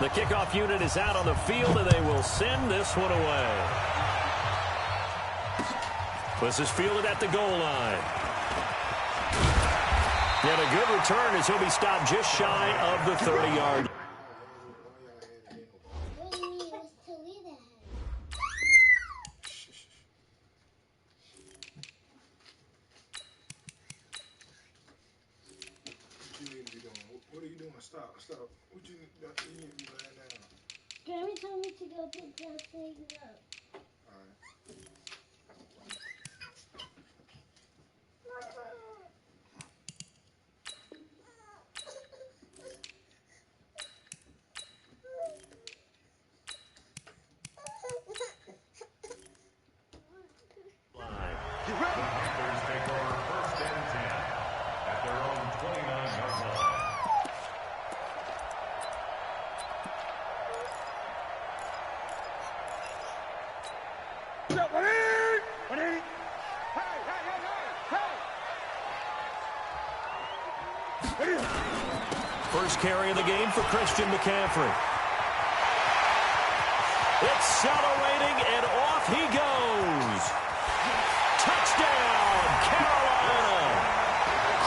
The kickoff unit is out on the field, and they will send this one away. This is fielded at the goal line. And a good return as he'll be stopped just shy of the 30-yard. What are you doing? Stop. What you need to be laying down? Grammy told me to go pick those things up. All right. Panthers take over 1st and 10 at their own 29-yard line. First carry of the game for Christian McCaffrey. Accelerating, and off he goes. Touchdown, Carolina.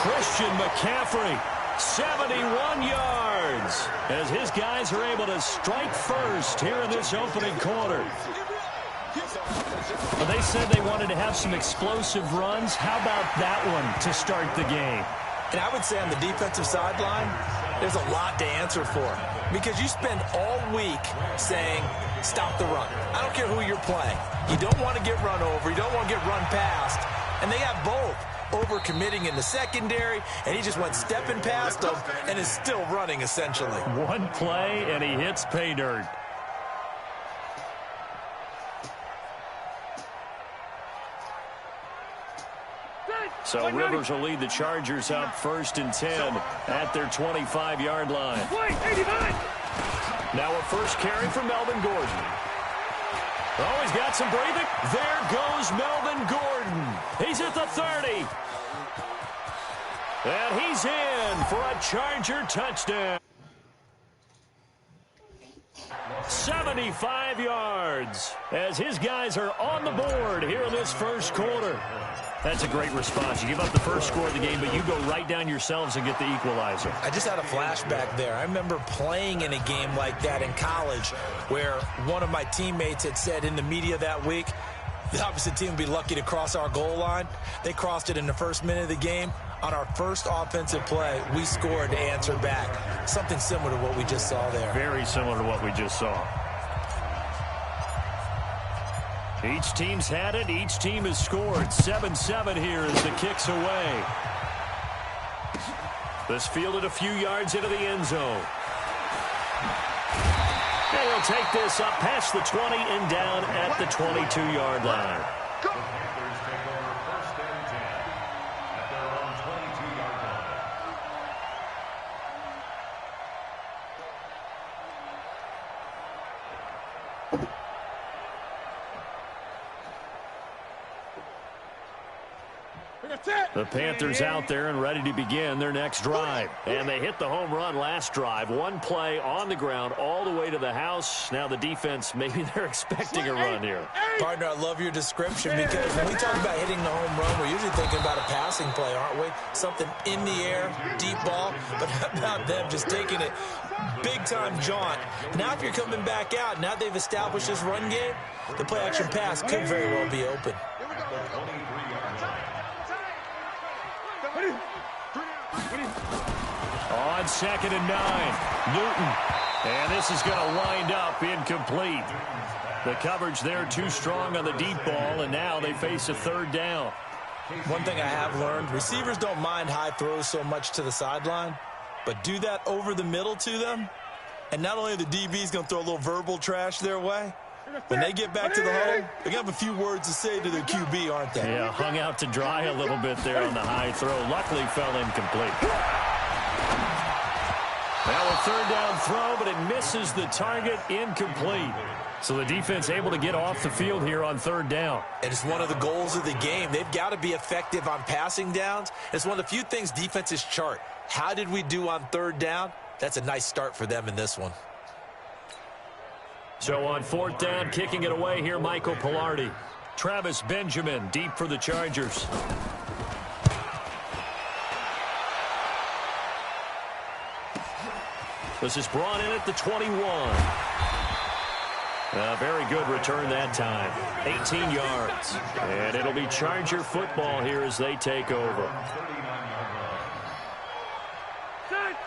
Christian McCaffrey, 71 yards, as his guys are able to strike first here in this opening quarter. Well, they said they wanted to have some explosive runs. How about that one to start the game? And I would say on the defensive sideline, there's a lot to answer for, because you spend all week saying, stop the run. I don't care who you're playing. You don't want to get run over. You don't want to get run past. And they have both. Over-committing in the secondary, and he just went stepping past them and is still running, essentially. One play, and he hits pay dirt. So Rivers will lead the Chargers up 1st and 10 at their 25-yard line. Now a first carry for Melvin Gordon. Oh, he's got some breathing. There goes Melvin Gordon. He's at the 30. And he's in for a Charger touchdown. 75 yards as his guys are on the board here in this first quarter. That's a great response. You give up the first score of the game, but you go right down yourselves and get the equalizer. I just had a flashback there. I remember playing in a game like that in college where one of my teammates had said in the media that week, the opposite team would be lucky to cross our goal line. They crossed it in the first minute of the game. On our first offensive play, we scored to answer back. Something similar to what we just saw there. Very similar to what we just saw. Each team's had it. Each team has scored. 7-7 here as the kick's away. This fielded a few yards into the end zone. And he'll take this up past the 20 and down at the 22-yard line. The Panthers out there and ready to begin their next drive. And they hit the home run last drive. One play on the ground all the way to the house. Now the defense, maybe they're expecting a run here. Partner, I love your description, because when we talk about hitting the home run, we're usually thinking about a passing play, aren't we? Something in the air, deep ball. But how about them just taking it big-time jaunt? Now if you're coming back out, now they've established this run game, the play-action pass could very well be open. On 2nd and 9, Newton. And this is going to wind up incomplete. The coverage there too strong on the deep ball, and now they face a 3rd down. One thing I have learned, receivers don't mind high throws so much to the sideline, but do that over the middle to them, and not only are the DBs going to throw a little verbal trash their way, when they get back to the huddle, they have a few words to say to their QB, aren't they? Yeah, hung out to dry a little bit there on the high throw. Luckily fell incomplete. Now a 3rd down throw, but it misses the target, incomplete. So the defense able to get off the field here on 3rd down. And it's one of the goals of the game. They've got to be effective on passing downs. It's one of the few things defenses chart. How did we do on 3rd down? That's a nice start for them in this one. So on 4th down, kicking it away here, Michael Pilardi. Travis Benjamin deep for the Chargers. This is brought in at the 21. A very good return that time. 18 yards. And it'll be Charger football here as they take over.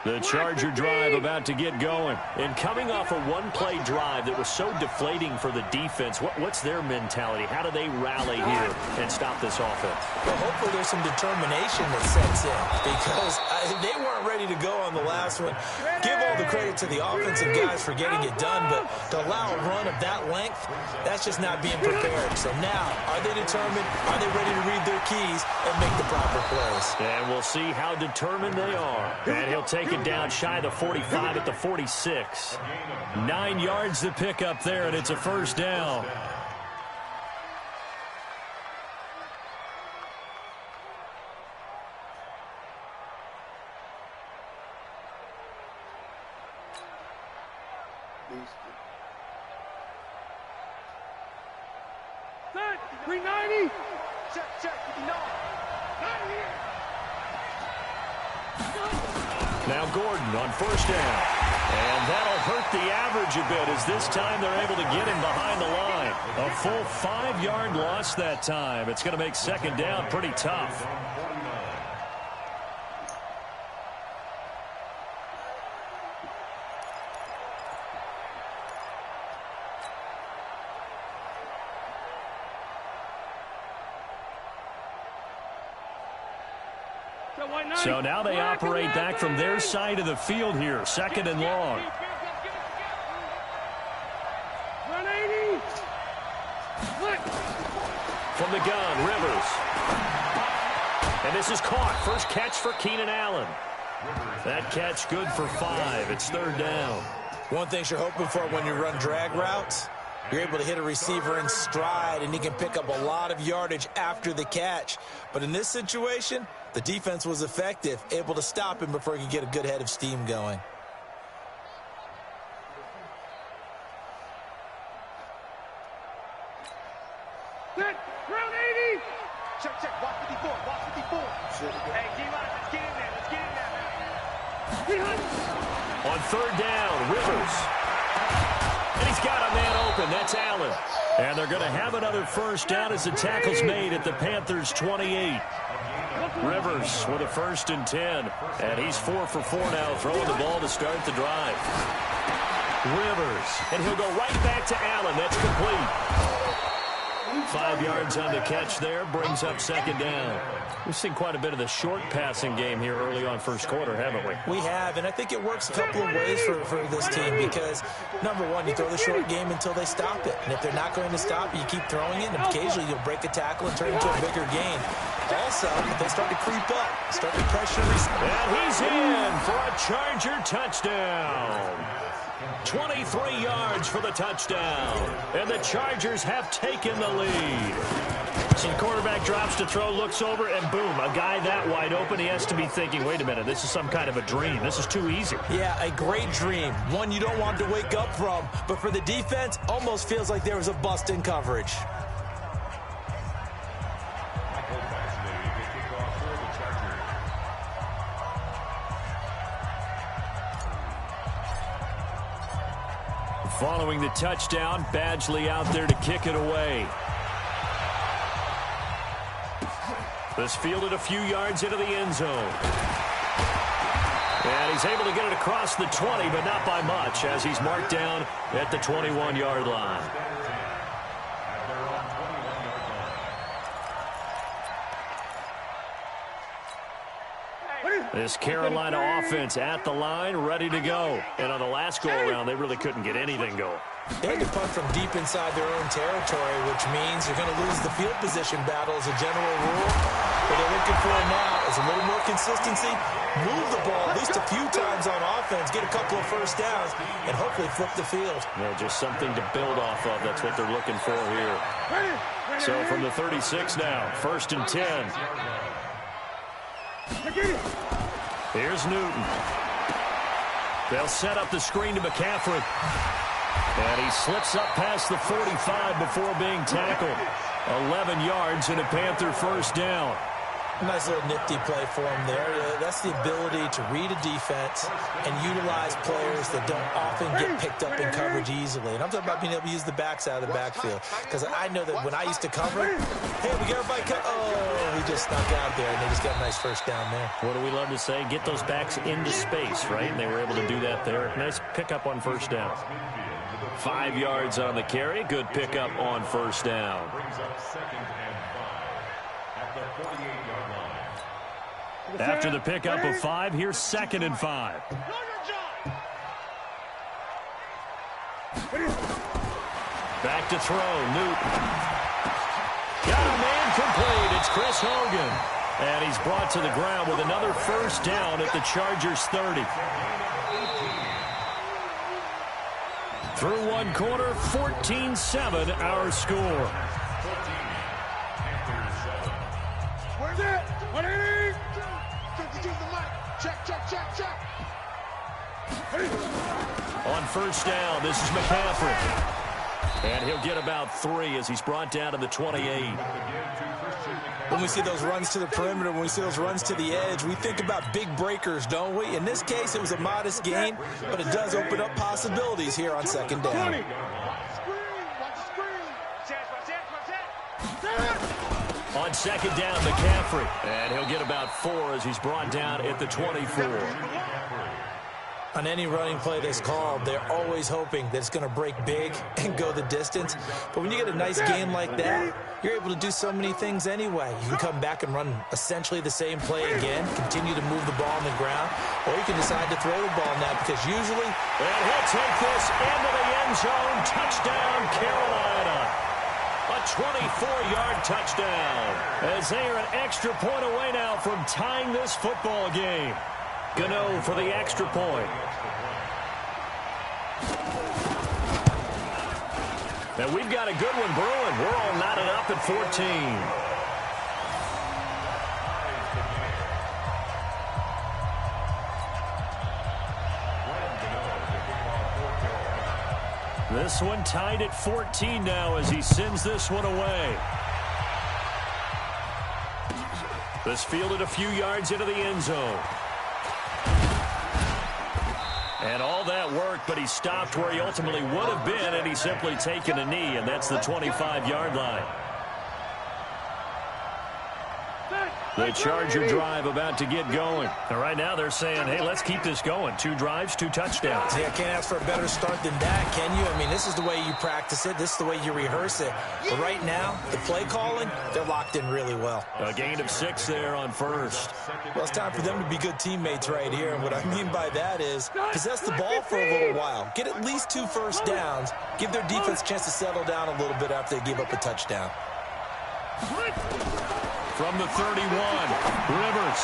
The Charger drive about to get going. And coming off a one-play drive that was so deflating for the defense, what's their mentality? How do they rally here and stop this offense? Well, hopefully there's some determination that sets in because they weren't ready to go on the last one. Give all the credit to the offensive guys for getting it done, but to allow a run of that length, that's just not being prepared. So now, are they determined? Are they ready to read their keys and make the proper plays? And we'll see how determined they are. And he'll take it down shy of the 45 at the 46. 9 yards to pick up there, and it's a first down. Set, 390. Check, no. Now Gordon on first down. And that'll hurt the average a bit as this time they're able to get him behind the line. A full 5-yard loss that time. It's going to make 2nd down pretty tough. So now they operate back from their side of the field here. 2nd and long. 180. From the gun, Rivers. And this is caught. First catch for Keenan Allen. That catch good for 5. It's 3rd down. One thing you're hoping for when you run drag routes, you're able to hit a receiver in stride, and he can pick up a lot of yardage after the catch. But in this situation, the defense was effective, able to stop him before he could get a good head of steam going. Set, round 80. Check, watch 54, watch 54. Hey, D-line, let's get in there, On 3rd down, Rivers. And he's got a man open. That's Allen. And they're going to have another first down as the tackle's made at the Panthers' 28. Rivers with a 1st and 10. And he's 4 for 4 now, throwing the ball to start the drive. Rivers. And he'll go right back to Allen. That's complete. 5 yards on the catch there. Brings up 2nd down. We've seen quite a bit of the short passing game here early on first quarter, haven't we? We have, and I think it works a couple of ways for this team because, number one, you throw the short game until they stop it. And if they're not going to stop it, you keep throwing it, and occasionally you'll break a tackle and turn it into a bigger gain. Also, if they start to creep up, start to pressure. And he's in for a Charger touchdown. 23 yards for the touchdown. And the Chargers have taken the lead. So the quarterback drops to throw, looks over, and boom, a guy that wide open, he has to be thinking, wait a minute, this is some kind of a dream. This is too easy. Yeah, a great dream. One you don't want to wake up from. But for the defense, almost feels like there was a bust in coverage. Following the touchdown, Badgley out there to kick it away. This fielded a few yards into the end zone. And he's able to get it across the 20, but not by much, as he's marked down at the 21-yard line. This Carolina offense at the line, ready to go. And on the last go-around, they really couldn't get anything going. They had to punt from deep inside their own territory, which means you're going to lose the field position battle as a general rule. What they're looking for now is a little more consistency, move the ball at least a few times on offense, get a couple of first downs, and hopefully flip the field. Yeah, just something to build off of. That's what they're looking for here. So from the 36 now, 1st and 10. Here's Newton. They'll set up the screen to McCaffrey. And he slips up past the 45 before being tackled. 11 yards and a Panther first down. Nice little nifty play for him there. That's the ability to read a defense and utilize players that don't often get picked up in coverage easily. And I'm talking about being able to use the backs out of the backfield. Because I know that when I used to cover, hey, we got everybody oh, he just snuck out there, and they just got a nice first down there. What do we love to say? Get those backs into space, right? And they were able to do that there. Nice pickup on first down. 5 yards on the carry. Good pickup on first down. Brings up 2nd and 5 at the 48-yard line. After the pickup of 5, here's 2nd and 5. Back to throw. Newton. Got a man complete. It's Chris Hogan. And he's brought to the ground with another first down at the Chargers 30. Through one quarter, 14-7 our score. Where's it? 180. Check. On first down, this is McCaffrey. And he'll get about 3 as he's brought down to the 28. When we see those runs to the perimeter, when we see those runs to the edge, we think about big breakers, don't we? In this case, it was a modest gain, but it does open up possibilities here on 2nd down. On 2nd down, McCaffrey. And he'll get about 4 as he's brought down at the 24. On any running play that's called, they're always hoping that it's going to break big and go the distance. But when you get a nice gain like that, you're able to do so many things anyway. You can come back and run essentially the same play again, continue to move the ball on the ground, or you can decide to throw the ball now because usually... And he'll take this into the end zone. Touchdown, Carolina. A 24-yard touchdown. As they are an extra point away now from tying this football game. Gano for the extra point. And we've got a good one brewing. We're all knotted up at 14. This one tied at 14 now as he sends this one away. This fielded a few yards into the end zone. And all that worked, but he stopped where he ultimately would have been, and he's simply taken a knee, and that's the 25-yard line. The Charger drive about to get going. And right now they're saying, hey, let's keep this going. 2 drives, 2 touchdowns. Yeah, can't ask for a better start than that, can you? I mean, this is the way you practice it. This is the way you rehearse it. But right now, the play calling, they're locked in really well. A gain of 6 there on first. Well, it's time for them to be good teammates right here. And what I mean by that is possess the ball for a little while. Get at least 2 first downs. Give their defense a chance to settle down a little bit after they give up a touchdown. From the 31, Rivers.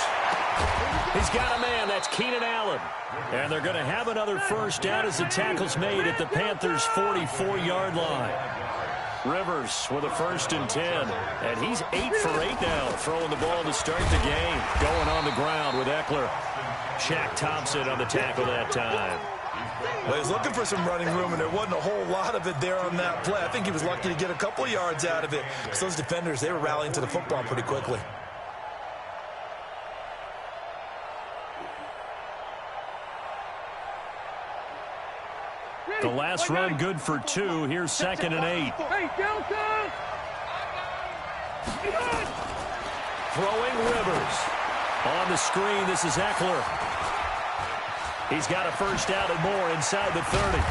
He's got a man. That's Keenan Allen. And they're going to have another first down as the tackle's made at the Panthers' 44-yard line. Rivers with a 1st and 10. And he's 8 for 8 now, throwing the ball to start the game. Going on the ground with Eckler. Shaq Thompson on the tackle that time. Well, he was looking for some running room, and there wasn't a whole lot of it there on that play. I think he was lucky to get a couple of yards out of it. Because those defenders, they were rallying to the football pretty quickly. The last run good for 2. Here's 2nd and 8. Throwing Rivers. On the screen, this is Eckler. He's got a first down and more inside the 30.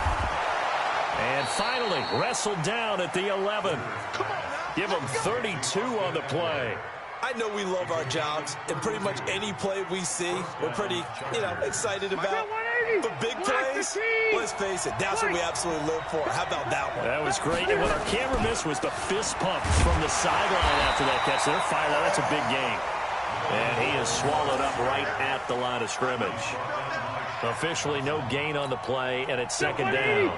And finally, wrestled down at the 11. Give him 32 on the play. I know we love our jobs, and pretty much any play we see, we're pretty, excited about. But big plays, let's face it, that's what we absolutely live for. How about that one? That was great. And what our camera missed was the fist pump from the sideline after that catch. They're fired out. That's a big gain. And he is swallowed up right at the line of scrimmage. Officially no gain on the play, and it's 2nd down.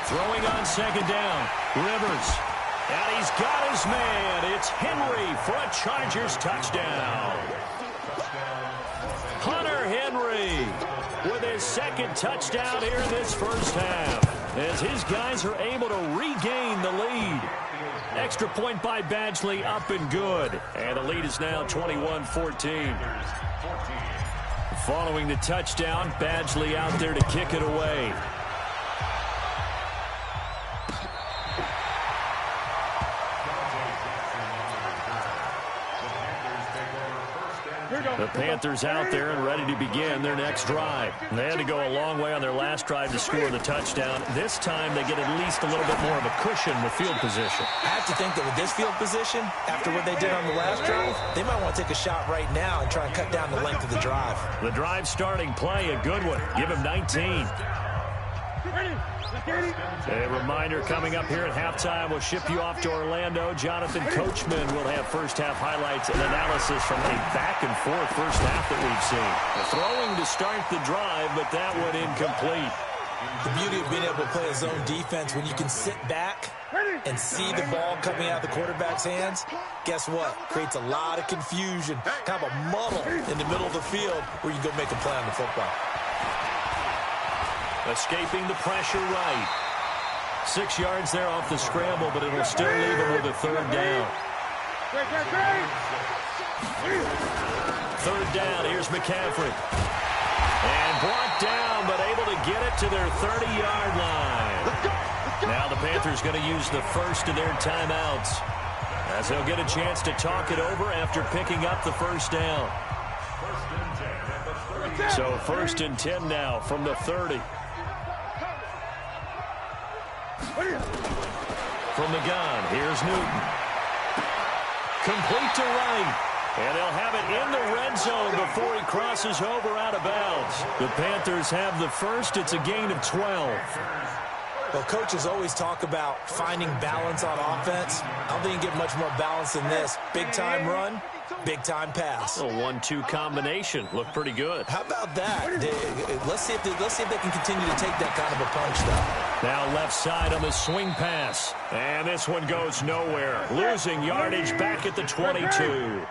Throwing on 2nd down, Rivers. And he's got his man. It's Henry for a Chargers touchdown. Hunter Henry with his second touchdown here in this first half, as his guys are able to regain the lead. Extra point by Badgley, up and good. And the lead is now 21-14. Following the touchdown, Badgley out there to kick it away. The Panthers out there and ready to begin their next drive. They had to go a long way on their last drive to score the touchdown. This time they get at least a little bit more of a cushion with field position. I have to think that with this field position, after what they did on the last drive, they might want to take a shot right now and try and cut down the length of the drive. The drive starting play, a good one. Give him 19. A reminder coming up here at halftime. We'll ship you off to Orlando. Jonathan Coachman will have first-half highlights and analysis from a back-and-forth first half that we've seen. Throwing to start the drive, but that one incomplete. The beauty of being able to play a zone defense when you can sit back and see the ball coming out of the quarterback's hands, guess what? Creates a lot of confusion, kind of a muddle in the middle of the field where you go make a play on the football. Escaping the pressure right. 6 yards there off the scramble, but it'll still leave him with a third down. Third down, here's McCaffrey. And brought down, but able to get it to their 30-yard line. Now the Panthers going to use the first of their timeouts, as they'll get a chance to talk it over after picking up the first down. So 1st and 10 now from the 30. From the gun, here's Newton. Complete to right. And they'll have it in the red zone before he crosses over out of bounds. The Panthers have the first. It's a gain of 12. Well, coaches always talk about finding balance on offense. I don't think you get much more balance than this. Big-time run, big-time pass. A 1-2 combination. Looked pretty good. How about that? Let's see if they can continue to take that kind of a punch, though. Now left side on the swing pass. And this one goes nowhere. Losing yardage back at the 22.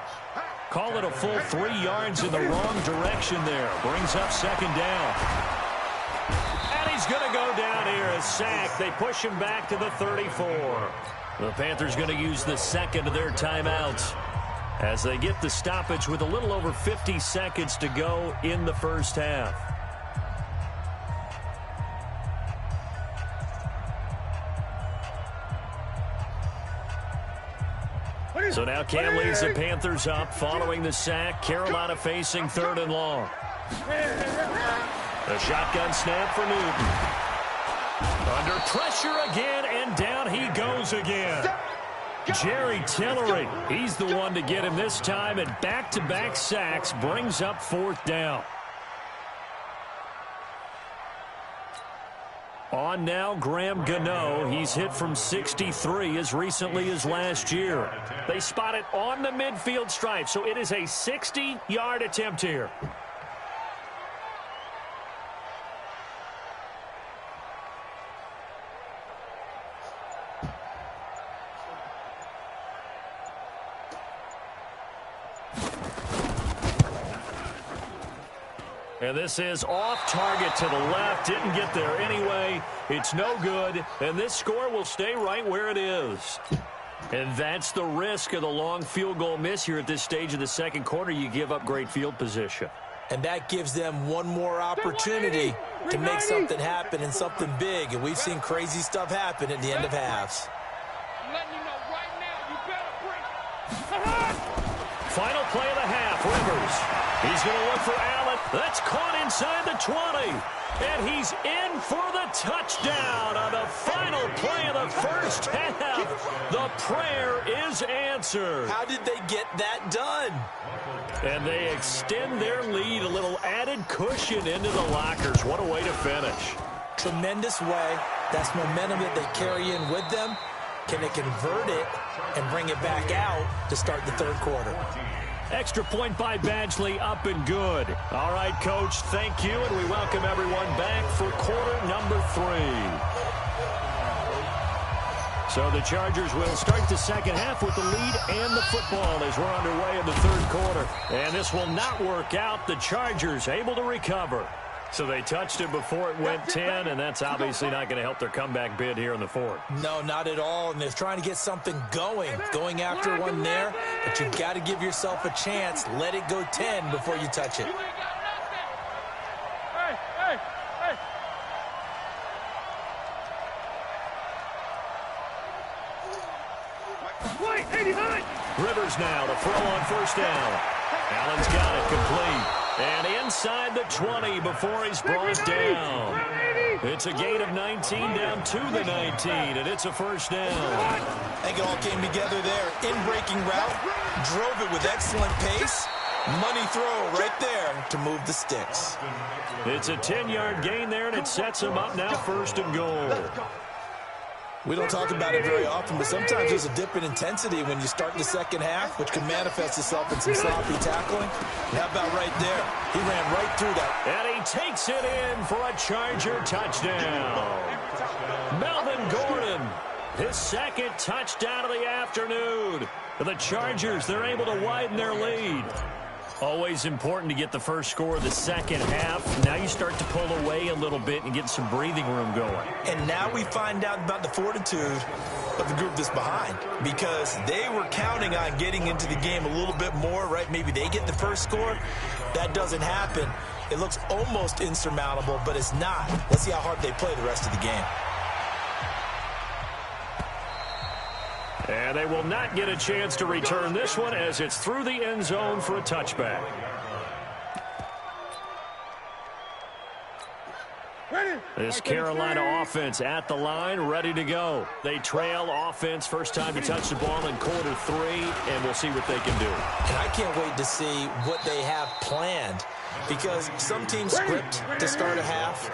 Call it a full 3 yards in the wrong direction there. Brings up second down. And he's going to go down here. A sack. They push him back to the 34. The Panthers going to use the second of their timeouts as they get the stoppage with a little over 50 seconds to go in the first half. So now Cam leads the Panthers up following the sack. Carolina facing 3rd and long. A shotgun snap for Newton. Under pressure again, and down he goes again. Jerry Tillery, he's the one to get him this time, and back-to-back sacks brings up 4th down. On now, Graham Gano. He's hit from 63 as recently as last year. They spot it on the midfield stripe, so it is a 60-yard attempt here. And this is off target to the left. Didn't get there anyway. It's no good. And this score will stay right where it is. And that's the risk of the long field goal miss here at this stage of the second quarter. You give up great field position. And that gives them one more opportunity to make something happen and something big. And we've seen crazy stuff happen at the end of halves. Final play of the half, Rivers. He's going to look for Allen. That's caught inside the 20. And he's in for the touchdown on the final play of the first half. The prayer is answered. How did they get that done? And they extend their lead, a little added cushion into the lockers. What a way to finish. Tremendous way. That's momentum that they carry in with them. Can they convert it and bring it back out to start the third quarter? Extra point by Badgley, up and good. All right, Coach, thank you, and we welcome everyone back for quarter number 3. So the Chargers will start the second half with the lead and the football as we're underway in the third quarter. And this will not work out. The Chargers able to recover. So they touched it before it went 10, and that's obviously not going to help their comeback bid here in the fourth. No, not at all, and they're trying to get something going after one there, but you've got to give yourself a chance. Let it go 10 before you touch it. Rivers now to throw on first down. Allen's got it complete. And inside the 20 before he's brought down. It's a gain of 19 down to the 19, and it's a first down. I think it all came together there. In-breaking route, drove it with excellent pace. Money throw right there to move the sticks. It's a 10-yard gain there, and it sets him up now first and goal. We don't talk about it very often, but sometimes there's a dip in intensity when you start the second half, which can manifest itself in some sloppy tackling. And how about right there? He ran right through that. And he takes it in for a Charger touchdown. Melvin Gordon, his second touchdown of the afternoon. The Chargers, they're able to widen their lead. Always important to get the first score of the second half. Now you start to pull away a little bit and get some breathing room going. And now we find out about the fortitude of the group that's behind, because they were counting on getting into the game a little bit more, right? Maybe they get the first score. That doesn't happen. It looks almost insurmountable, but it's not. Let's see how hard they play the rest of the game. And they will not get a chance to return this one as it's through the end zone for a touchback. This Carolina offense at the line, ready to go. They trail offense, first time to touch the ball in quarter 3, and we'll see what they can do. And I can't wait to see what they have planned, because some teams script to start a half.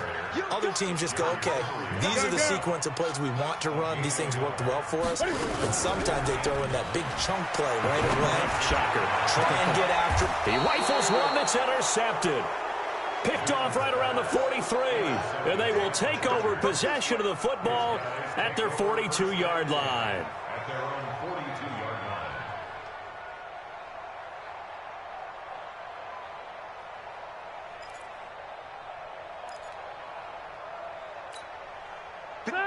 Other teams just go, okay, these are the sequence of plays we want to run. These things worked well for us. And sometimes they throw in that big chunk play right away. Shocker. Try and get after it. He rifles one that's intercepted. Picked off right around the 43. And they will take over possession of the football at their 42-yard line. At their own 42-yard line.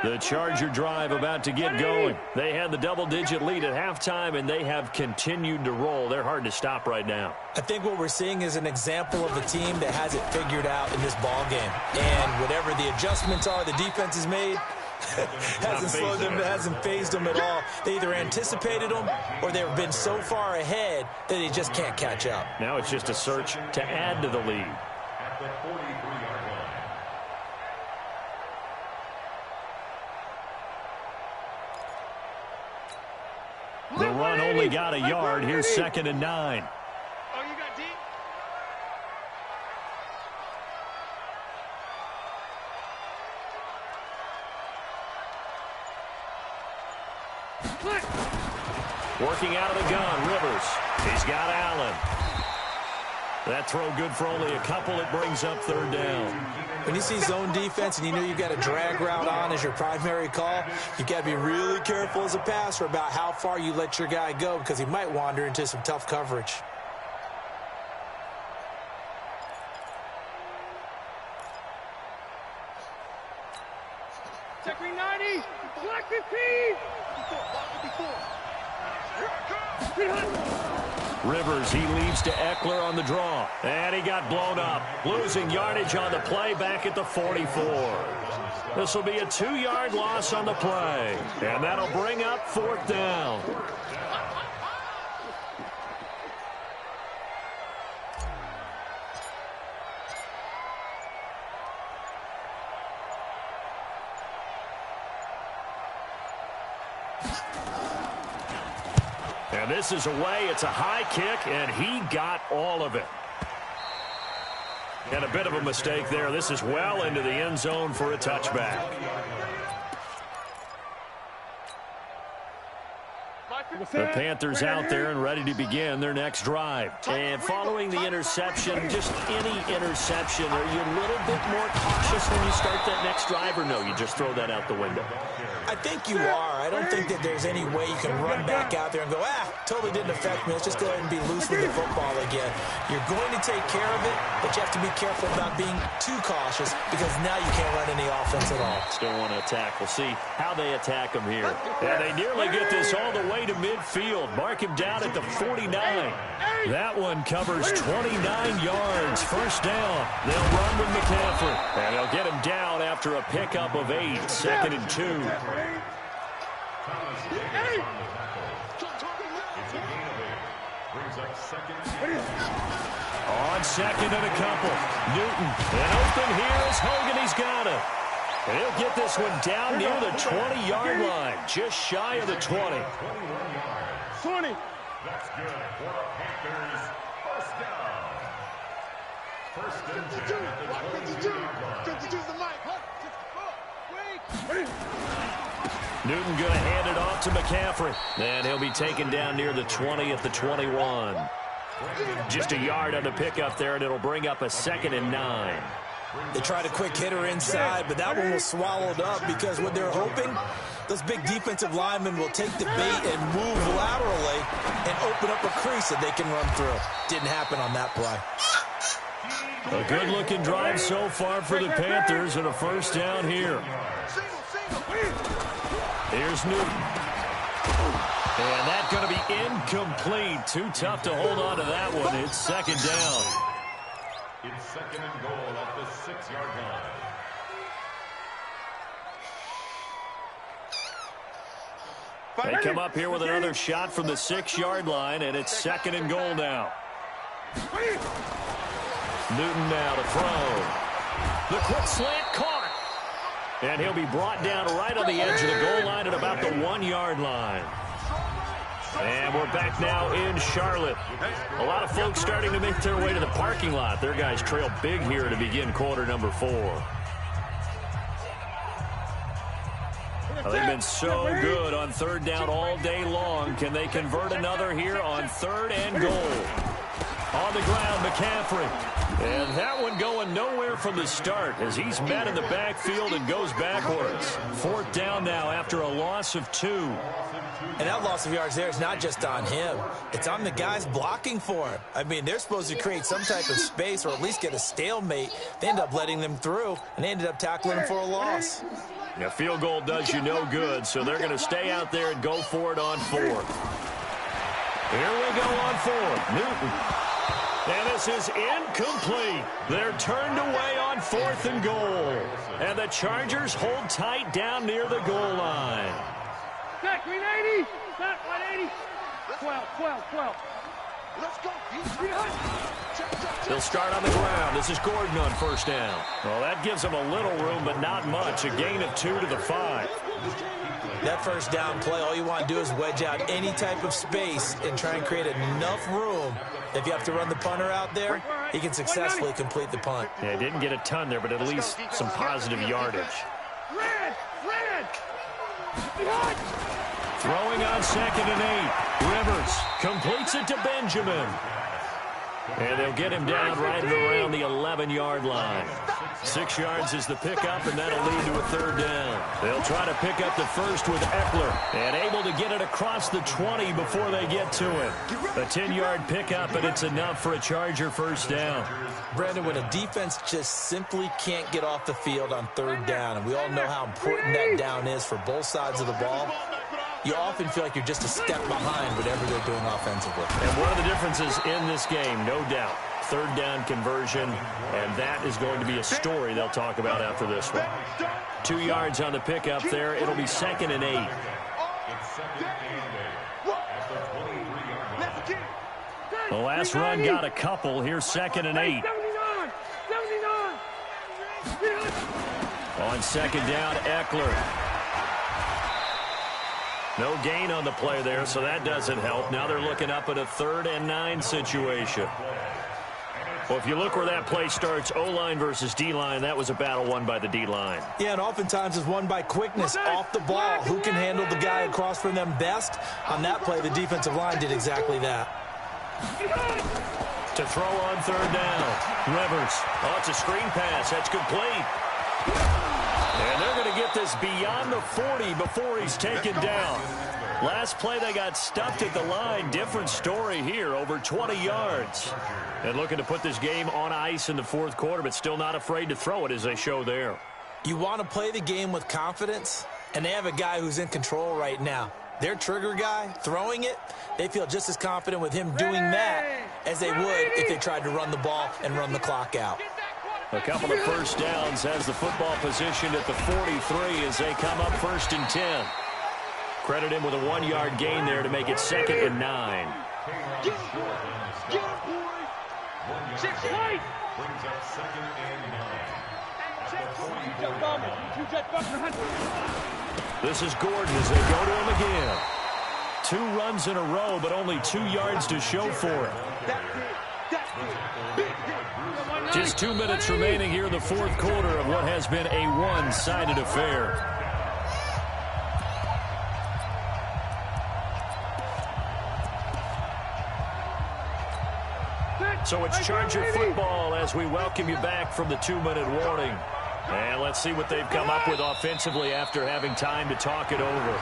The Charger drive about to get going. They had the double-digit lead at halftime, and they have continued to roll. They're hard to stop right now. I think what we're seeing is an example of a team that has it figured out in this ball game. And whatever the adjustments are the defense has made, hasn't slowed them, hasn't phased them at all. They either anticipated them or they've been so far ahead that they just can't catch up. Now it's just a search to add to the lead. At the 43-yard line. The run only got a yard. Here's 2nd and 9. Oh, you got deep? Working out of the gun, Rivers. He's got Allen. That throw good for only a couple. It brings up 3rd down. When you see zone defense and you know you've got a drag route on as your primary call, you've got to be really careful as a passer about how far you let your guy go, because he might wander into some tough coverage. Check 90. Black 15. Rivers, he leads to Eckler on the draw. And he got blown up. Losing yardage on the play back at the 44. This will be a 2-yard loss on the play. And that'll bring up 4th down. And this is away. It's a high kick, and he got all of it. And a bit of a mistake there. This is well into the end zone for a touchback. The Panthers out there and ready to begin their next drive. And following the interception, just any interception, are you a little bit more cautious when you start that next drive, or no, you just throw that out the window? I think you are. I don't think that there's any way you can run back out there and go, totally didn't affect me. Let's just go ahead and be loose with the football again. You're going to take care of it, but you have to be careful about being too cautious because now you can't run any offense at all. Still want to attack. We'll see how they attack him here. And they nearly get this all the way to midfield. Mark him down at the 49. That one covers 29 yards. First down. They'll run with McCaffrey. And they'll get him down after a pickup of 8. 2nd and 2. On 2nd and a couple. Newton. And open here is Hogan. He's got it. And he'll get this one down near the 20-yard line. Just shy of the 20. 20. That's good for the Panthers. First down. First and 10 at the 22-yard line. 52's the mic. Wait. Newton going to hand it off to McCaffrey. And he'll be taken down near the 20 at the 21. Just a yard on the pickup there, and it'll bring up a 2nd and 9. They tried a quick hitter inside, but that one was swallowed up because what they're hoping, those big defensive linemen will take the bait and move laterally and open up a crease that they can run through. Didn't happen on that play. A good-looking drive so far for the Panthers and a first down here. Here's Newton. And that's going to be incomplete. Too tough to hold on to that one. It's 2nd down. It's 2nd and goal at the 6-yard line. They come up here with another shot from the 6-yard line, and it's 2nd and goal now. Newton now to throw. The quick slant caught. And he'll be brought down right on the edge of the goal line at about the 1-yard line. And we're back now in Charlotte. A lot of folks starting to make their way to the parking lot. Their guys trail big here to begin quarter number 4. They've been so good on 3rd down all day long. Can they convert another here on 3rd and goal? On the ground, McCaffrey. And that one going nowhere from the start as he's met in the backfield and goes backwards. 4th down now after a loss of 2. And that loss of yards there is not just on him. It's on the guys blocking for him. I mean, they're supposed to create some type of space or at least get a stalemate. They end up letting them through, and they ended up tackling him for a loss. Now, field goal does you no good, so they're going to stay out there and go for it on 4th. Here we go on 4th. Newton. And this is incomplete. They're turned away on 4th and goal. And the Chargers hold tight down near the goal line. Back, 180. Back, 180. 12. Let's go. They'll start on the ground. This is Gordon on first down. Well, that gives them a little room, but not much. A gain of 2 to the 5. That first down play, all you want to do is wedge out any type of space and try and create enough room. If you have to run the punter out there, he can successfully complete the punt. Yeah, didn't get a ton there, but at least some positive yardage. Red. Throwing on 2nd and 8. Rivers completes it to Benjamin. And they'll get him down right around the 11-yard line. 6 yards is the pickup, and that'll lead to a 3rd down. They'll try to pick up the first with Eckler, and able to get it across the 20 before they get to it. A 10-yard pickup, and it's enough for a Charger first down. Brandon, when a defense just simply can't get off the field on 3rd down, and we all know how important that down is for both sides of the ball, you often feel like you're just a step behind whatever they're doing offensively. And one of the differences in this game, no doubt, 3rd down conversion, and that is going to be a story they'll talk about after this one. 2 yards on the pickup there. It'll be 2nd and 8. The last run got a couple. Here's 2nd and 8. On 2nd down, Eckler. No gain on the play there, so that doesn't help. Now they're looking up at a 3rd and 9 situation. Well, if you look where that play starts, O-line versus D-line, that was a battle won by the D-line. Yeah, and oftentimes it's won by quickness off the ball. Who can handle the guy across from them best? On that play, the defensive line did exactly that. To throw on 3rd down. Rivers. Oh, it's a screen pass. That's complete. And they're going to get get this beyond the 40 before he's taken down. Last play, they got stuffed at the line. Different story here, over 20 yards. And looking to put this game on ice in the fourth quarter, but still not afraid to throw it as they show there. You want to play the game with confidence, and they have a guy who's in control right now. Their trigger guy, throwing it, they feel just as confident with him doing that as they would if they tried to run the ball and run the clock out. A couple of first downs has the football positioned at the 43 as they come up 1st and 10. Credit him with a 1-yard gain there to make it 2nd and 9. Get him, boy. Check right. Brings up 2nd and 9. This is Gordon as they go to him again. 2 runs in a row, but only 2 yards to show for it. Just 2 minutes remaining here in the fourth quarter of what has been a one-sided affair. So it's Charger football as we welcome you back from the 2-minute warning. And let's see what they've come up with offensively after having time to talk it over.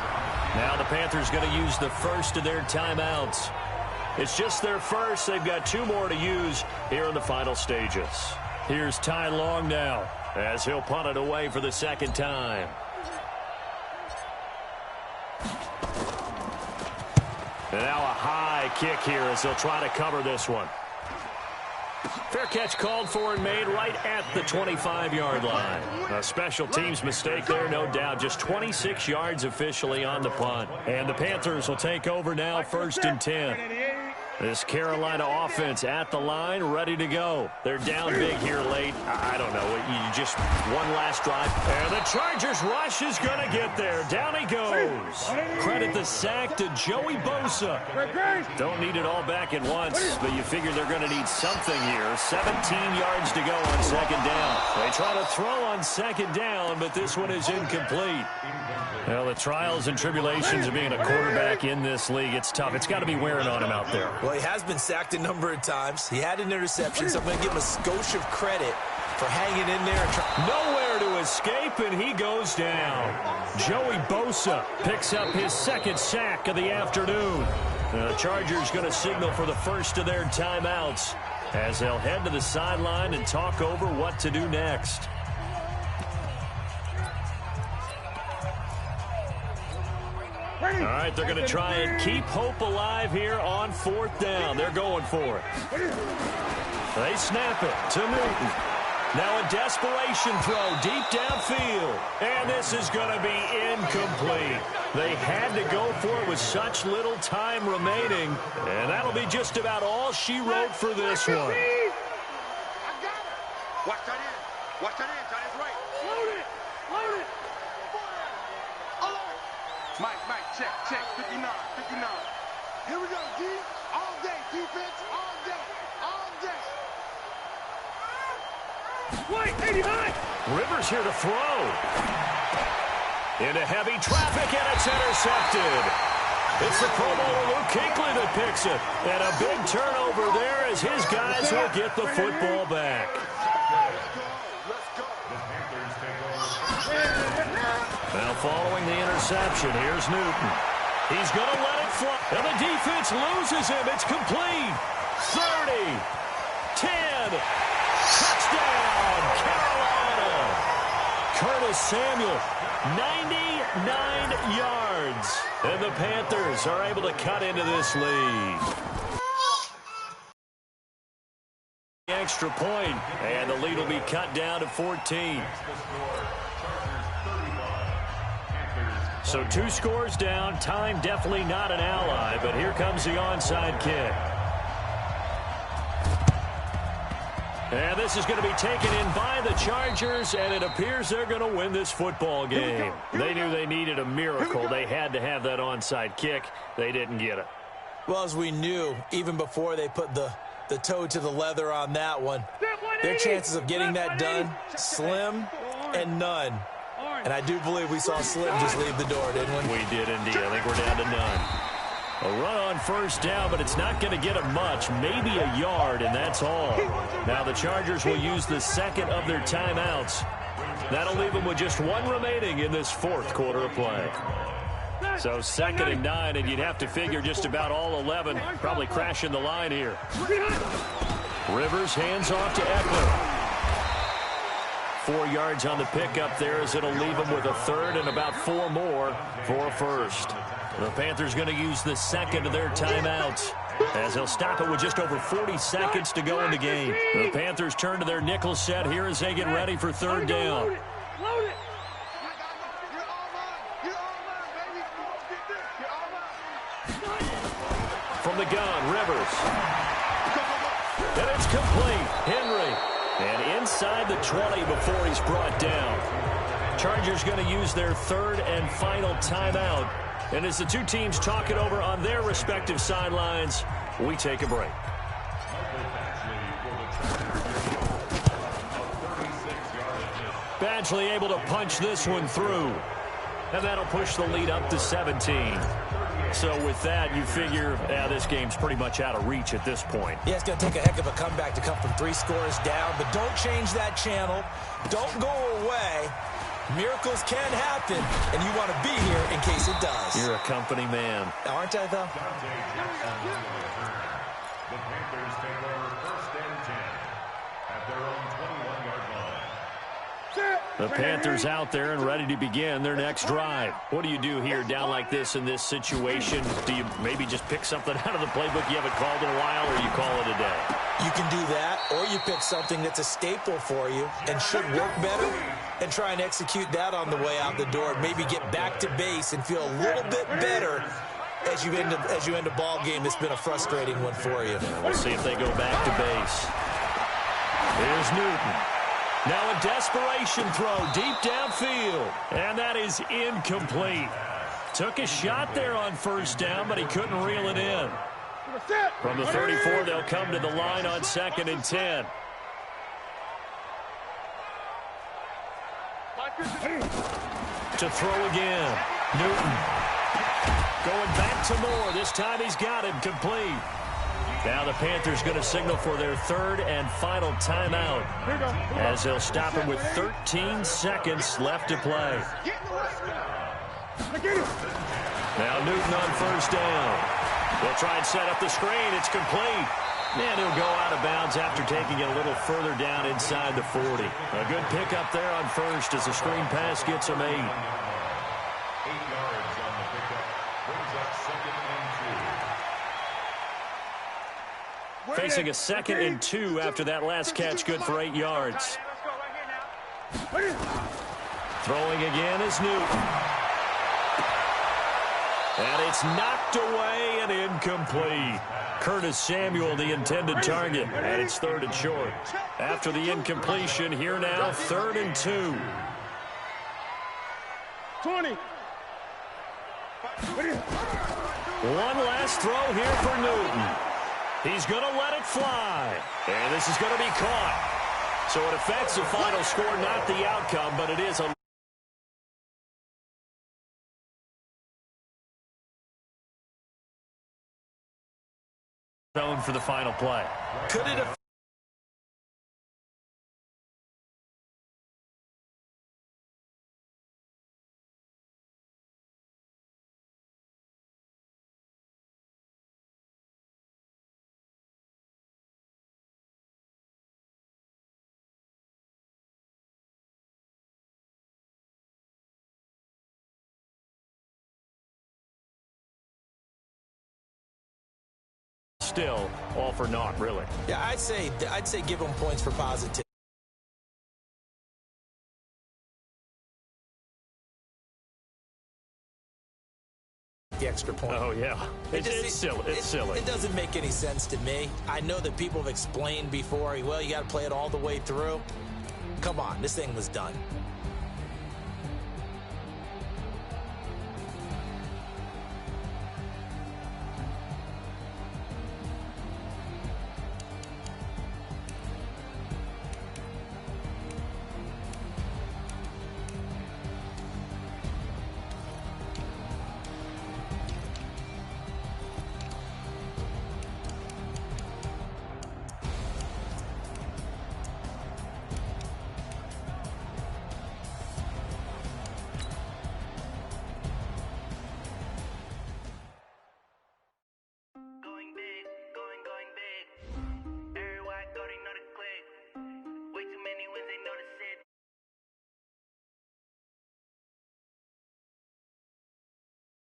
Now the Panthers going to use the first of their timeouts. It's just their first. They've got 2 more to use here in the final stages. Here's Ty Long now as he'll punt it away for the 2nd time. And now a high kick here as they'll try to cover this one. Fair catch called for and made right at the 25-yard line. A special teams mistake there, no doubt. Just 26 yards officially on the punt. And the Panthers will take over now 1st and 10. This Carolina offense at the line, ready to go. They're down big here late. I don't know. You just one last drive. And the Chargers rush is going to get there. Down he goes. Credit the sack to Joey Bosa. Don't need it all back at once, but you figure they're going to need something here. 17 yards to go on 2nd down. They try to throw on 2nd down, but this one is incomplete. Well, the trials and tribulations of being a quarterback in this league, it's tough. It's got to be wearing on him out there. Well, he has been sacked a number of times. He had an interception, so I'm going to give him a skosh of credit for hanging in there. And nowhere to escape, and he goes down. Joey Bosa picks up his 2nd sack of the afternoon. The Chargers going to signal for the first of their timeouts as they'll head to the sideline and talk over what to do next. All right, they're going to try and keep hope alive here on 4th down. They're going for it. They snap it to Newton. Now a desperation throw deep downfield. And this is going to be incomplete. They had to go for it with such little time remaining. And that'll be just about all she wrote for this one. I got it. Watch that in. Watch that in. That is right. Load it. Load it. Mike, check. 59. Here we go, D. All day, defense. All day. Wait, 89. Rivers here to throw. Into heavy traffic, and it's intercepted. It's the Pro Bowler Luke Kuechly that picks it. And a big turnover there as his guys will get the football back. Now following the interception, here's Newton. He's going to let it fly. And the defense loses him. It's complete. 30, 10, touchdown, Carolina. Curtis Samuel, 99 yards. And the Panthers are able to cut into this lead. Extra point, and the lead will be cut down to 14. So 2 scores down. Time definitely not an ally, but here comes the onside kick. And this is going to be taken in by the Chargers, and it appears they're going to win this football game. They knew they needed a miracle. They had to have that onside kick. They didn't get it. well, as we knew, even before they put the toe to the leather on that one, their chances of getting that done, slim and none. And I do believe we saw Slim just leave the door, didn't we? We did indeed. I think we're down to none. A run on first down, but it's not going to get them much. Maybe a yard, and that's all. Now the Chargers will use the second of their timeouts That'll leave them with just one remaining in this fourth quarter of play. So 2nd and 9, and you'd have to figure just about all 11 probably crashing the line here. Rivers hands off to Eckler. 4 yards on the pickup there as it'll leave them with a third and about 4 more for a first. The Panthers going to use the second of their timeouts as they'll stop it with just over 40 seconds to go in the game. The Panthers turn to their nickel set here as they get ready for third down. From the gun, Rivers. And it's complete. Henry. And inside the 20 before he's brought down. Chargers going to use their third and final timeout. And as the two teams talk it over on their respective sidelines, we take a break. Badgley able to punch this one through. And that'll push the lead up to 17. So with that, you figure this game's pretty much out of reach at this point. Yeah, it's going to take a heck of a comeback to come from 3 scores down, but don't change that channel. Don't go away. Miracles can happen, and you want to be here in case it does. You're a company man. Aren't I, though? The Panthers take over 1st and 10 at their own 21-yard line. The Panthers out there and ready to begin their next drive. What do you do here down like this in this situation? Do you maybe just pick something out of the playbook you haven't called in a while, or you call it a day? You can do that, or you pick something that's a staple for you and should work better and try and execute that on the way out the door. Maybe get back to base and feel a little bit better as you end a ball game that's been a frustrating one for you. We'll see if they go back to base. Here's Newton. Now a desperation throw deep downfield. And that is incomplete. Took a shot there on first down, but he couldn't reel it in. From the 34, they'll come to the line on 2nd and 10. To throw again. Newton. Going back to Moore. This time he's got him complete. Now the Panthers going to signal for their third and final timeout as they'll stop him with 13 seconds left to play. Now Newton on first down. They'll try and set up the screen. It's complete. And he'll go out of bounds after taking it a little further down inside the 40. A good pickup there on first as the screen pass gets him 8. 8 yards on the pickup. Brings up 2nd and 2. Facing a 2nd and 2 after that last catch, good for 8 yards. Throwing again is Newton. And it's knocked away and incomplete. Curtis Samuel, the intended target, and it's 3rd and short. After the incompletion, here now, 3rd and 2. 20. One last throw here for Newton. He's going to let it fly. And this is going to be caught. So it affects the final score, not the outcome, but it is a zone for the final play. Could it have... Still all for naught, really. Yeah, I'd say give them points for positivity. The extra point. Oh, yeah. It's silly. It's silly. It doesn't make any sense to me. I know that people have explained before, well, you got to play it all the way through. Come on, this thing was done.